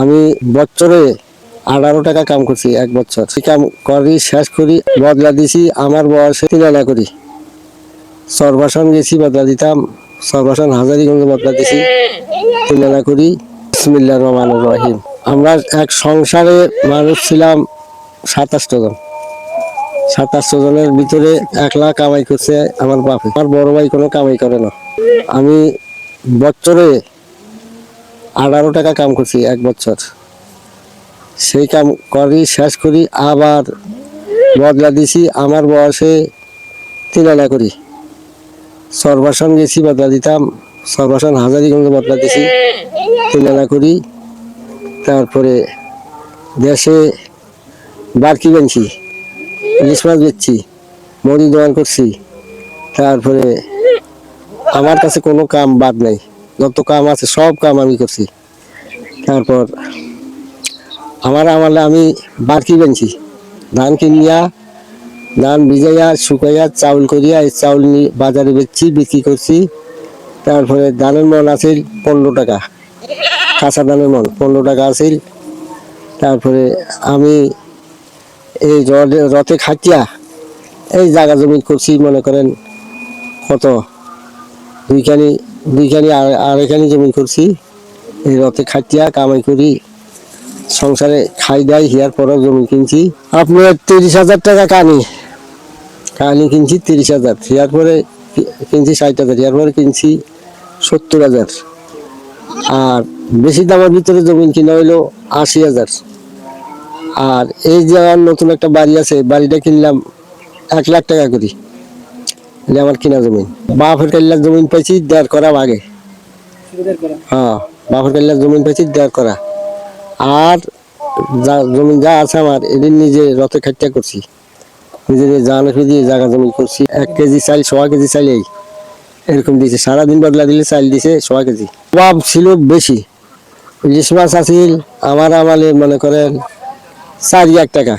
আমি বছরে 18 টাকা কাম করছি এক বছর। কাম করি শেষ করি বদলা দিছি আমার বয়সে 3 আনা করি। সর্বাসন গেছি বদলা দিতাম, সর্বাসন হাজারিগঞ্জ বদলা দিছি 3 আনা করি। বিসমিল্লাহির রহমানির রহিম। আমরা এক সংসারে মানুষ ছিলাম 27 জন। 27 জনের ভিতরে 1 লাখ কামাই করছে আমার বাপ। আমার বড় ভাই কোনো কামাই করে না। আমি বছরে 18 টাকা কাম করছি এক বছর। সেই কাম করি শেষ করি আবার বদলা দিছি আমার বয়সে 3 আনা করি। সর্বাসন গেছি বদলা দিতাম, সর্বাসন হাজারিগঞ্জ বদলা দিছি 3 আনা করি। তারপরে দেশে বারকি বেঞ্চি, ইলিশ মাছ বেচছি, মুড়ি দোকান করছি। তারপরে আমার কাছে কোনো কাম বাদ নাই, যত কাম আছে সব কাম আমি করছি। তারপর আমার আমলে আমি বারকি বেঞ্চি, ধান কিনিয়া ধান ভিজাইয়া শুকাইয়া চাউল করিয়া এই চাউল বাজারে বেচছি, বিক্রি করছি। তারপরে ধানের মন আছিল 15 টাকা, কাঁচা ধানের মন 15 টাকা আছিল। তারপরে আমি এই রথে খাটিয়া এই জায়গা জমি করছি, মনে করেন কত দুইখানি আড়াইখানি জমি করছি। এই রথে খাটিয়া কামাই করি সংসারে খাই দাই হিয়ার পরও জমি কিনছি আপনার 30,000 টাকা কানি কিনছি 30,000। হিয়ার পরে কিনছি 60,000, হিয়ার পরে কিনছি 70,000। আর বেশি দামের ভিতরে জমি কিনা হইলো 80,000। আর এই যে নতুন একটা বাড়ি আছে, বাড়িটা কিনলাম 1 লাখ টাকা করি। এটা আমার কিনা জমি। বাপের কাল্লার জমিন পাইছি 1.5 করা আগে। হ্যাঁ, বাপের কাল্লার জমিন পাইছি 1.5 করা। আর জমি যা আছে আমার এদিন নিজে রথে খাটিয়া করছি, নিজের জানা দিয়ে জায়গা জমি করছি। 1 কেজি চাল 1.5 কেজি চাল এরকম দিয়েছে, সারাদিন বদলা দিলে চাল দিছে 1.5 কেজি। অভাব ছিল বেশি। ইলিশ মাছ আছিল আমার আমালে মনে করেন 4 টাকা,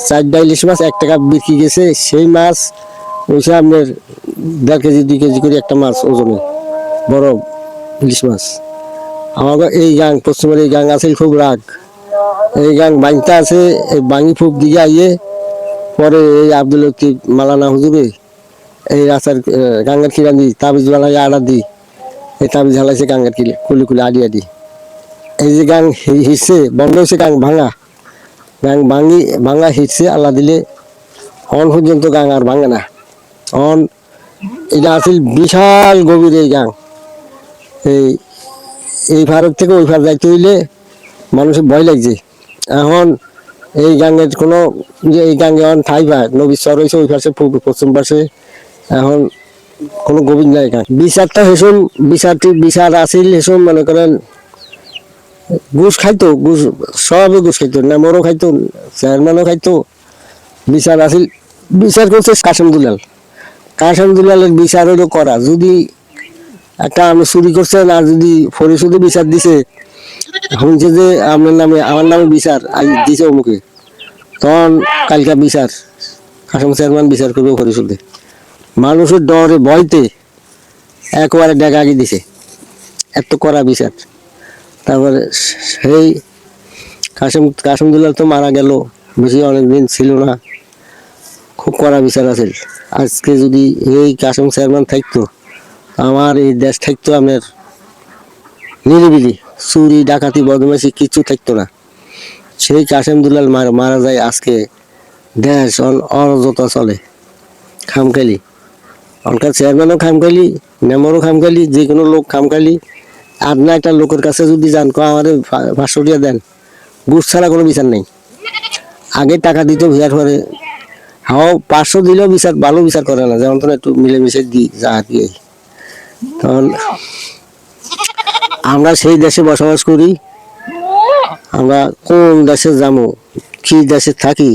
4 ইলিশ মাছ 1 টাকা বিক্রি গেছে। সেই মাছ ওইসে আপনার 1.5 কেজি 2 কেজি করে একটা মাছ ওজনে বড় ইলিশ মাছ। আমাকে এই গাং পশ্চিমের এই গাং আছে খুব রাগ। এই গাং বাংটা আছে, এই বাঙি ফুক দিকে আইয়ে পরে এই আব্দুল লতিফ মালানা হুজুরে এই রাস্তার গাঙ্গার খিরা দি তাবিজ বানাই আড়া দি, এই তাবিজ হালাইছে গাঙ্গার কিলে কুলি কুলি আডি আডি। এই যে গাং হিসছে বন্ধ হয়েছে, গাং ভাঙা হিটছে আল্লাহ দিলে অন পর্যন্ত গাং আর ভাঙে না। অন এটা আছিল বিশাল গভীর এই গাং। এই ভারত থেকে ওই ভার যাইতে হইলে মানুষের ভয় লাগছে। এখন এই গাঙ্গের কোনো এই গাঙ্গে এখন ঠাই পায় নবী চর হয়েছে ওই পাশে পশ্চিম পাশে, এখন কোনো গভীর নাই গান। বিচারটা হেসুন বিচার আছিল হেসুন মনে করেন ঘুষ খাইতো, ঘুষ সবে ঘুষ খাইতো, নেমরও খাইতো, চেয়ারম্যানও খাইতো। বিচার আছিল, বিচার করছে কাশেম দুলালের বিচার হইলো করা। যদি একটা আমি চুরি করছেন আর যদি ফরিসুদে বিচার দিছে, শুনছে যে আপনার নামে আমার নামে বিচার দিছে অমুকে, তখন কালকা বিচার কাশেম চেয়ারম্যান বিচার করবে ফরিসুদে। মানুষের ডরে ভয়তে একবারে ডেকাগি দিছে, এত করা বিচার। তারপরে সেই কাশেম দুলাল তো মারা গেল, বেশি অনেকদিন ছিল না। খুব কড়া বিচার আছে। আজকে যদি এই কাশেম চেয়ারম্যান থাকতো, আমার এই দেশ থাকতো আপনার নিরিবিলি, চুরি ডাকাতি বদমাইশি কিছু থাকতো না। সেই কাশেম দুলাল মারা যায়, আজকে দেশ অযথা চলে খামখালি। অনকার চেয়ারম্যানও খামখালি, মেম্বারও খামখালি, যে কোনো লোক খামখালি। আর না একটা লোকের কাছে যদি যান আমার 500 টাকা দেন, ঘুষ ছাড়া কোনো বিচার নেই। আগে টাকা দিত ভিয়ার পরে হাও 500 দিলেও বিচার ভালো বিচার করে না, যেমন একটু মিলেমিশে দিই যা দিয়ে। তখন আমরা সেই দেশে বসবাস করি, আমরা কোন দেশে যাবো, কি দেশে থাকি